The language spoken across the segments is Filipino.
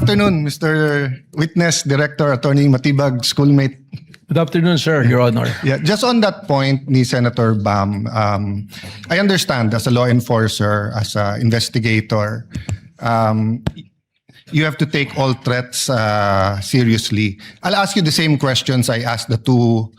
afternoon, Mr. Witness, Director, Attorney Matibag, schoolmate. Good afternoon, sir, Your Honor. Yeah, just on that point ni Senator Bam, I understand as a law enforcer, as an investigator, you have to take all threats seriously. I'll ask you the same questions I asked the two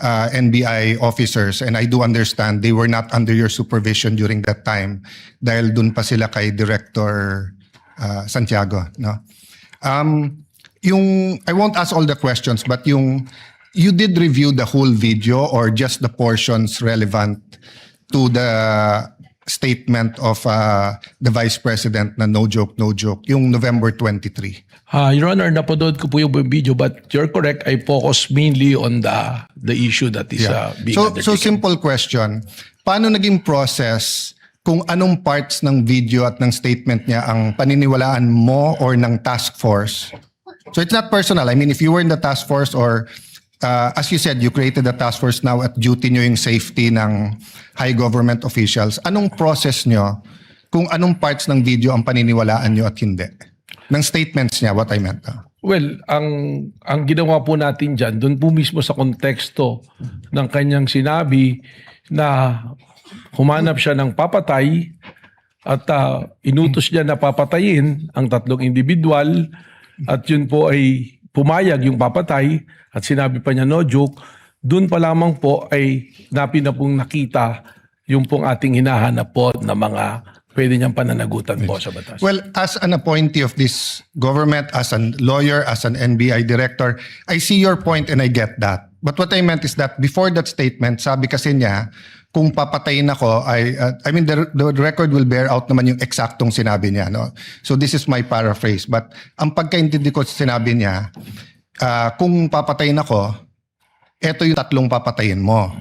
NBI officers, and I do understand they were not under your supervision during that time dahil dun pa sila kay Director Santiago. No? I won't ask all the questions, but you did review the whole video or just the portions relevant to the statement of the Vice President na no joke, yung November 23. Your Honor, napanood ko po yung video, but you're correct. I focus mainly on the issue that is being undertaken. So simple question, paano naging process kung anong parts ng video at ng statement niya ang paniniwalaan mo or ng task force? So it's not personal. I mean, if you were in the task force or as you said, you created a task force now at duty nyo yung safety ng high government officials. Anong process nyo kung anong parts ng video ang paniniwalaan nyo at hindi? Ng statements niya, what I meant. Well, ang ginawa po natin dyan, doon po mismo sa konteksto ng kanyang sinabi na humanap siya ng papatay at inutos niya na papatayin ang tatlong individual at yun po ay pumayag yung papatay at sinabi pa niya no joke, doon pa lamang po ay na pong nakita yung pong ating hinahanap po na mga pwede niyang pananagutan po sa batas. Well, as an appointee of this government, as a lawyer, as an NBI director, I see your point and I get that. But what I meant is that before that statement, sabi kasi niya, kung papatayin ako, I mean, the record will bear out naman yung eksaktong sinabi niya. No? So this is my paraphrase. But ang pagkaintindi ko sa sinabi niya, kung papatayin ako, eto yung tatlong papatayin mo.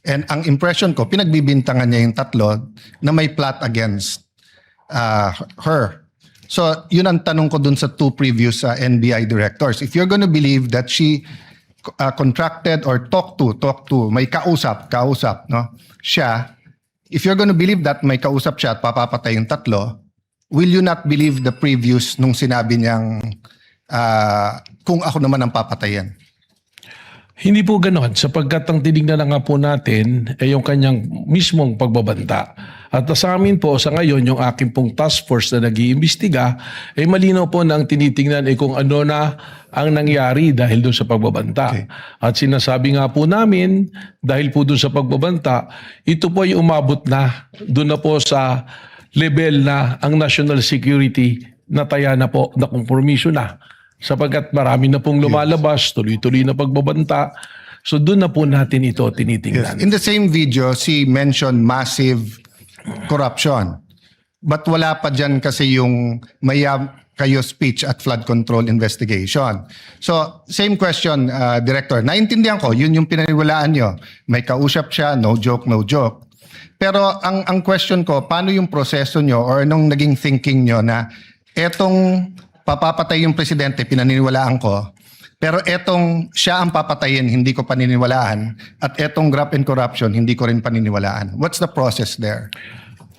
And ang impression ko, pinagbibintangan niya yung tatlo na may plot against her. So yun ang tanong ko dun sa two previous NBI directors. If you're gonna believe that she contracted or talked to, may kausap, no? Siya, if you're gonna believe that may kausap siya at papapatay yung tatlo, will you not believe the previous nung sinabi niyang kung ako naman ang papatayin? Hindi po ganoon sapagkat ang tinignan na nga po natin ay yung kanyang mismong pagbabanta. At sa amin po sa ngayon yung aking pong task force na nag-iimbestiga ay malinaw po na ang tinitingnan ay kung ano na ang nangyari dahil doon sa pagbabanta. Okay. At sinasabi nga po namin dahil po doon sa pagbabanta, ito po ay umabot na doon na po sa level na ang national security nataya na po na kompromiso na. Sapagkat marami na pong lumalabas, tuloy-tuloy na pagbabanta. So doon na po natin ito tinitingnan. Yes. In the same video, she mentioned massive corruption. But wala pa dyan kasi yung maya kayo speech at flood control investigation. So same question, Director. Naintindihan ko, yun yung pinaniwalaan nyo. May kausap siya, no joke. Pero ang question ko, paano yung proseso nyo or anong naging thinking nyo na etong papapatay yung presidente, pinaniniwalaan ko. Pero etong siya ang papatayin, hindi ko paniniwalaan. At etong graft and corruption, hindi ko rin paniniwalaan. What's the process there?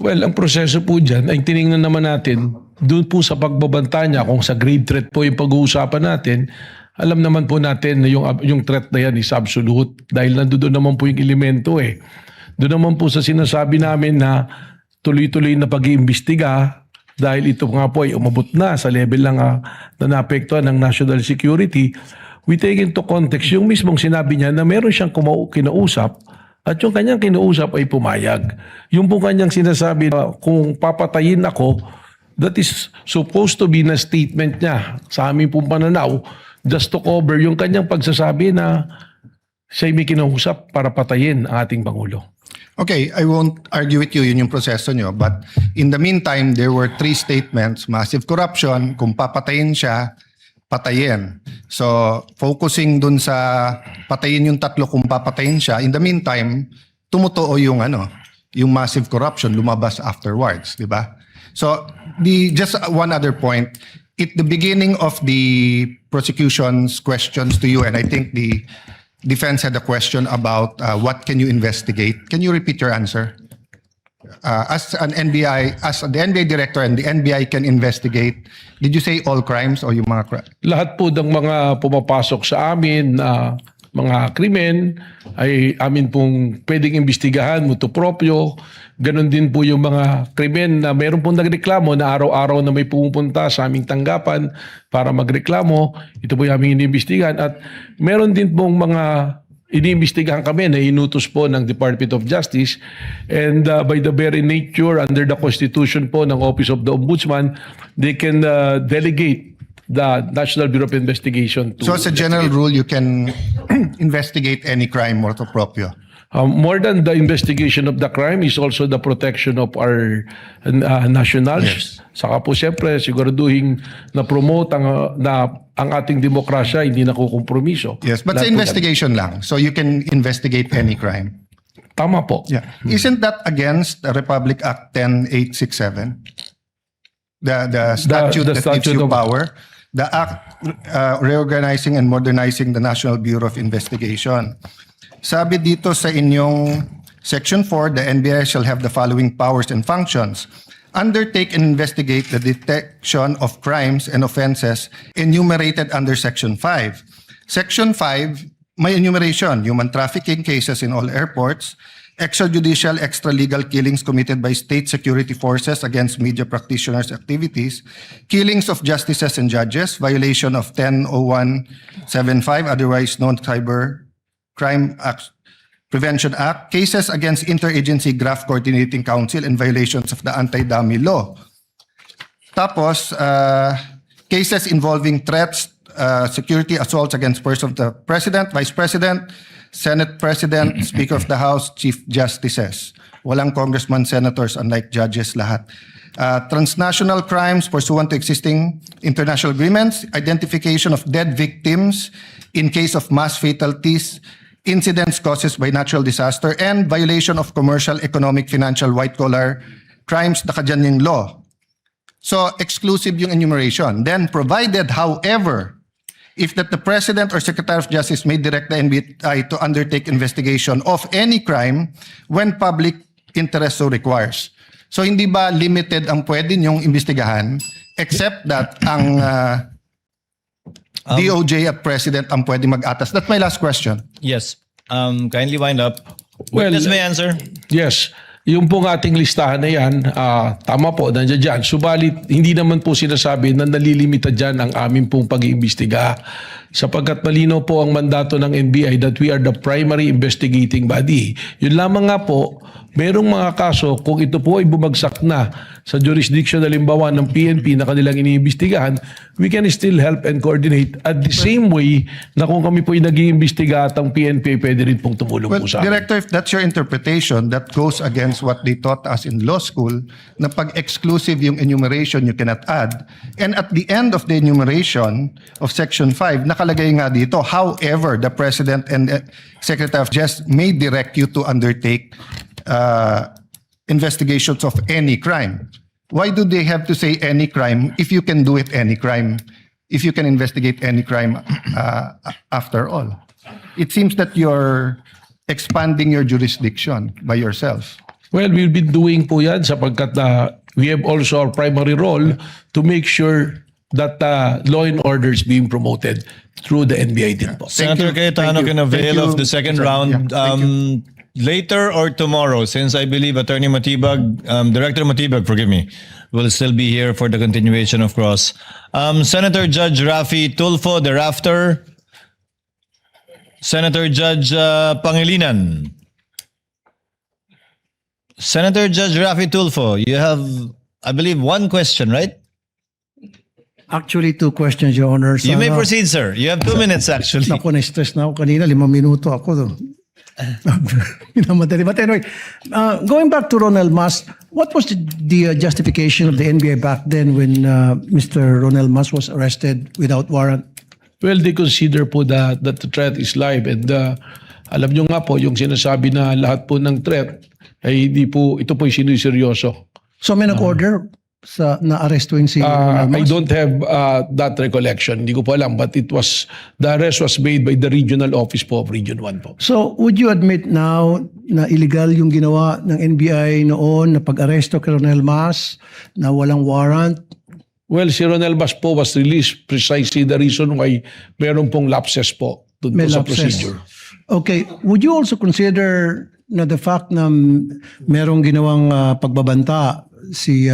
Well, ang proseso po dyan ay tinignan naman natin doon po sa pagbabanta niya kung sa grave threat po yung pag-uusapan natin. Alam naman po natin na yung threat na yan is absolute dahil nandoon naman po yung elemento eh. Doon naman po sa sinasabi namin na tuloy-tuloy na pag-iimbestiga dahil ito nga po ay umabot na sa level lang na naapektuhan ng national security, we take into context yung mismong sinabi niya na meron siyang kinausap at yung kanyang kinausap ay pumayag. Yung po kanyang sinasabi na kung papatayin ako, that is supposed to be na statement niya sa aming pong pananaw just to cover yung kanyang pagsasabi na siya'y may kinausap para patayin ang ating Pangulo. Okay, I won't argue with you, yun yung proseso nyo. But in the meantime, there were three statements. Massive corruption, kung papatayin siya, patayin. So, focusing dun sa patayin yung tatlo kung papatayin siya. In the meantime, tumutuo yung massive corruption, lumabas afterwards, di ba? So, just one other point. At the beginning of the prosecution's questions to you, and I think the defense had a question about what can you investigate. Can you repeat your answer? As the NBI director and the NBI can investigate Did you say all crimes o yung mga Lahat po ng mga pumapasok sa amin na mga krimen ay amin pong pwedeng imbestigahan, mutu proprio. Ganon din po yung mga krimen na meron pong nagreklamo na araw-araw na may pumupunta sa aming tanggapan para magreklamo. Ito po yung aming iniimbestigahan. At meron din pong mga iniimbestigahan kami na inutos po ng Department of Justice, and by the very nature under the Constitution po ng Office of the Ombudsman, they can delegate the National Bureau of Investigation to... So as a general rule, you can investigate any crime motu proprio. More than the investigation of the crime is also the protection of our nationals. Yes. Saka po siyempre siguraduhin na promote ang ating demokrasya hindi nakukompromiso. Yes, but sa Lahat po investigation lang. So you can investigate any crime. yan. Tama po. Yeah. Isn't that against the Republic Act 10867? The statute the that gives statute you of- power. The act reorganizing and modernizing the National Bureau of Investigation. Sabi dito sa inyong Section 4, the NBI shall have the following powers and functions. Undertake and investigate the detection of crimes and offenses enumerated under Section 5. Section 5, may enumeration, human trafficking cases in all airports, extrajudicial, extralegal killings committed by state security forces against media practitioners' activities, killings of justices and judges, violation of 100175, otherwise known Cyber Crime Act, Prevention Act, cases against Interagency Graft Coordinating Council and violations of the Anti-Dummy Law. Tapos, cases involving threats, security assaults against persons of the President, Vice President, Senate President, Speaker of the House, Chief Justices. Walang congressman, senators, unlike judges lahat. Transnational crimes pursuant to existing international agreements, identification of dead victims in case of mass fatalities, incidents caused by natural disaster, and violation of commercial, economic, financial, white-collar crimes, nakadyan yung law. So, exclusive yung enumeration. Then, provided, however, if that the President or Secretary of Justice may direct the NBI to undertake investigation of any crime when public interest so requires. So hindi ba limited ang pwede niyong imbestigahan except that ang DOJ at President ang pwede mag-atas? That's my last question. Yes. Kindly wind up. Well, Witness may answer. Yes. Yung pong ating listahan na yan, tama po, nandiyan dyan. Subalit, hindi naman po sinasabi na nalilimita dyan ang aming pong pag-iimbestiga. Sapagkat malinaw po ang mandato ng NBI that we are the primary investigating body. Yun lamang nga po, merong mga kaso, kung ito po ay bumagsak na sa jurisdiction halimbawa ng PNP na kanilang iniimbestigahan, we can still help and coordinate at the same way na kung kami po ay nag-iimbestiga at ang PNP pwede rin pong tumulong Well, po sa amin. Director, if that's your interpretation, that goes against what they taught us in law school, na pag exclusive yung enumeration, you cannot add. And at the end of the enumeration of Section 5, nakalagay nga dito, however, the President and Secretary of Justice may direct you to undertake investigations of any crime. Why do they have to say any crime if you can do it any crime? If you can investigate any crime after all? It seems that you're expanding your jurisdiction by yourself. Well, we'll be doing po yan sapagkat we have also our primary role to make sure that law and order is being promoted through the NBI din po. Senator you. Cayetano Thank you. can avail Thank you, of the second sir. round. Yeah, thank you. Later or tomorrow, since I believe Attorney Matibag, Director Matibag, forgive me, will still be here for the continuation of cross. Senator Judge Rafi Tulfo thereafter. Senator Judge Pangilinan. Senator Judge Rafi Tulfo, you have, I believe, one question, right? Actually, two questions, Your Honor. You may proceed, sir. You have 2 minutes, actually. Naku, na-stress na ako kanina. 5 minuto ako. Minamadali. But anyway, going back to Ronald Mas, what was the justification of the NBI back then when Mr. Ronald Mas was arrested without warrant? Well, they consider po that the threat is live and alam nyo nga po, yung sinasabi na lahat po ng threat ay hindi po, ito po ay sinuseryoso. So may nag-order sa na-arrestuin si Ronald I Mas? don't have that recollection. Hindi ko po alam, but the arrest was made by the regional office po of Region 1 po. So would you admit now na illegal yung ginawa ng NBI noon na pag-aresto kay Ronald Mas na walang warrant? Well, si Ronel Mas po was released precisely the reason why meron pong lapses po dun po May sa lapses. procedure. Okay, would you also consider na the fact na merong ginawang pagbabanta si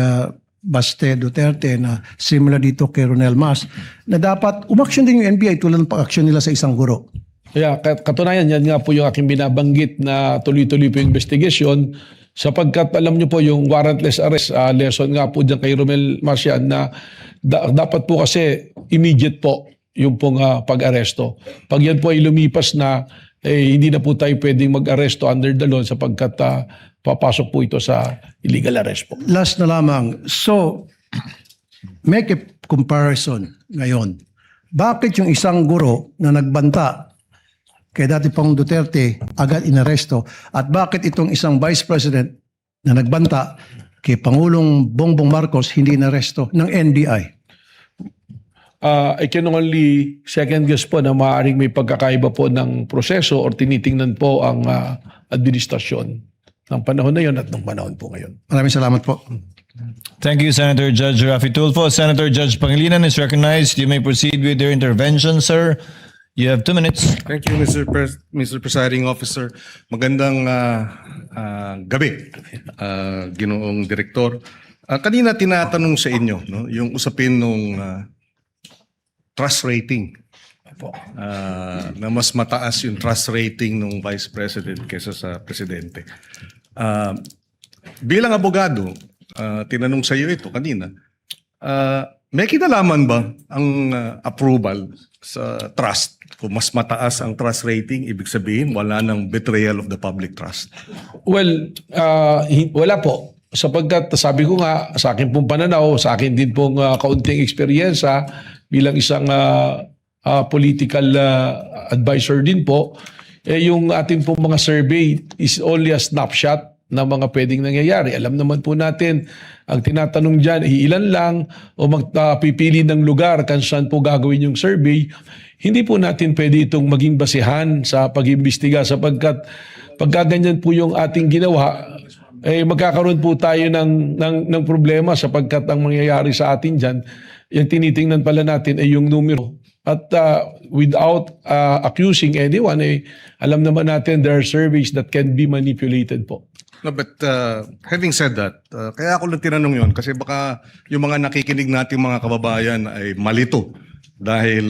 Baste Duterte na similar dito kay Ronel Mas, na dapat umaksyon din yung NBI tulad ng pag-aksyon nila sa isang guro? Kaya katunayan, yan nga po yung aking binabanggit na tuloy-tuloy po yung investigation sapagkat alam nyo po yung warrantless arrest, lesson nga po dyan kay Romel Mas yan na dapat po kasi immediate po yung pong pag-aresto. Pag yan po ay lumipas na, hindi na po tayo pwedeng mag-aresto under the law sapagkat papasok po ito sa illegal arrest po. Last na lamang. So, make a comparison ngayon. Bakit yung isang guro na nagbanta kay dati Pangulong Duterte agad inaresto at bakit itong isang vice president na nagbanta kay Pangulong Bongbong Marcos hindi inaresto ng NBI? I can only second guess po na maaaring may pagkakaiba po ng proseso or tinitingnan po ang administrasyon ng panahon na yon at ng panahon po ngayon. Maraming salamat po. Thank you, Senator Judge Rafi Tulfo. Senator Judge Pangilinan is recognized. You may proceed with your intervention, sir. You have 2 minutes. Thank you, Mr. Presiding Officer. Magandang gabi, Ginoong Direktor. Kanina tinatanong sa inyo no, yung usapin nung trust rating. Na mas mataas yung trust rating ng Vice President kaysa sa Presidente. Bilang abogado, tinanong sa iyo ito kanina, may kinalaman ba ang approval sa trust? Kung mas mataas ang trust rating, ibig sabihin wala ng betrayal of the public trust. Well, wala po. Sapagkat sabi ko nga, sa akin pong pananaw, sa akin din pong kaunting eksperyensya bilang isang political advisor din po, yung ating pong mga survey is only a snapshot ng mga pwedeng nangyayari. Alam naman po natin, ang tinatanong dyan, ilan lang o magpipili ng lugar kung saan po gagawin yung survey. Hindi po natin pwede itong maging basihan sa pag-imbestiga sapagkat pagkaganyan po yung ating ginawa, magkakaroon po tayo ng problema sapagkat ang mangyayari sa atin dyan, yung tinitingnan pala natin ay yung numero. At without accusing anyone, alam naman natin there are surveys that can be manipulated po. No, but having said that, kaya ako lang tinanong yon kasi baka yung mga nakikinig nating mga kababayan ay malito dahil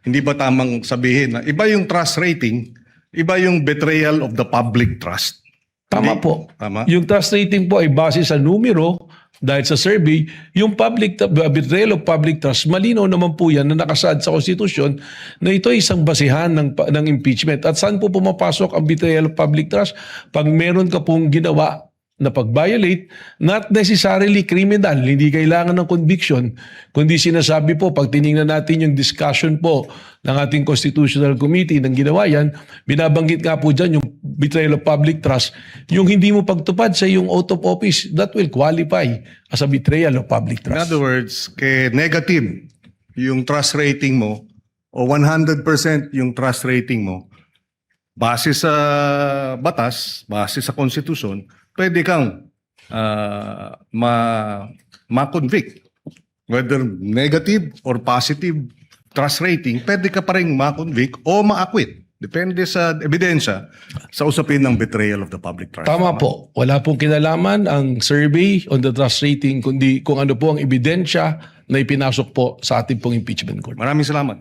hindi ba tamang sabihin na iba yung trust rating, iba yung betrayal of the public trust. Tama Hindi? po. Tama? Yung trust rating po ay base sa numero dahil sa survey. Yung betrayal of public trust, malinaw naman po yan na nakasaad sa konstitusyon na ito ay isang basihan ng impeachment. At saan po pumapasok ang betrayal of public trust? Pag meron ka pong ginawa na pag-violate, not necessarily criminal, hindi kailangan ng conviction, kundi sinasabi po, pag tinignan natin yung discussion po ng ating Constitutional Committee ng ginawa yan, binabanggit nga po dyan yung betrayal of public trust, yung hindi mo pagtupad sa yung oath of office, that will qualify as a betrayal of public In trust. other words, kay negative yung trust rating mo o 100% yung trust rating mo, base sa batas, base sa konstitusyon, pwede kang ma-convict. Whether negative or positive trust rating, pwede ka pa rin ma-convict o ma-acquit. Depende sa ebidensya sa usapin ng betrayal of the public trust. Tama po. Wala pong kinalaman ang survey on the trust rating kundi kung ano po ang ebidensya na ipinasok po sa ating pong impeachment court. Maraming salamat.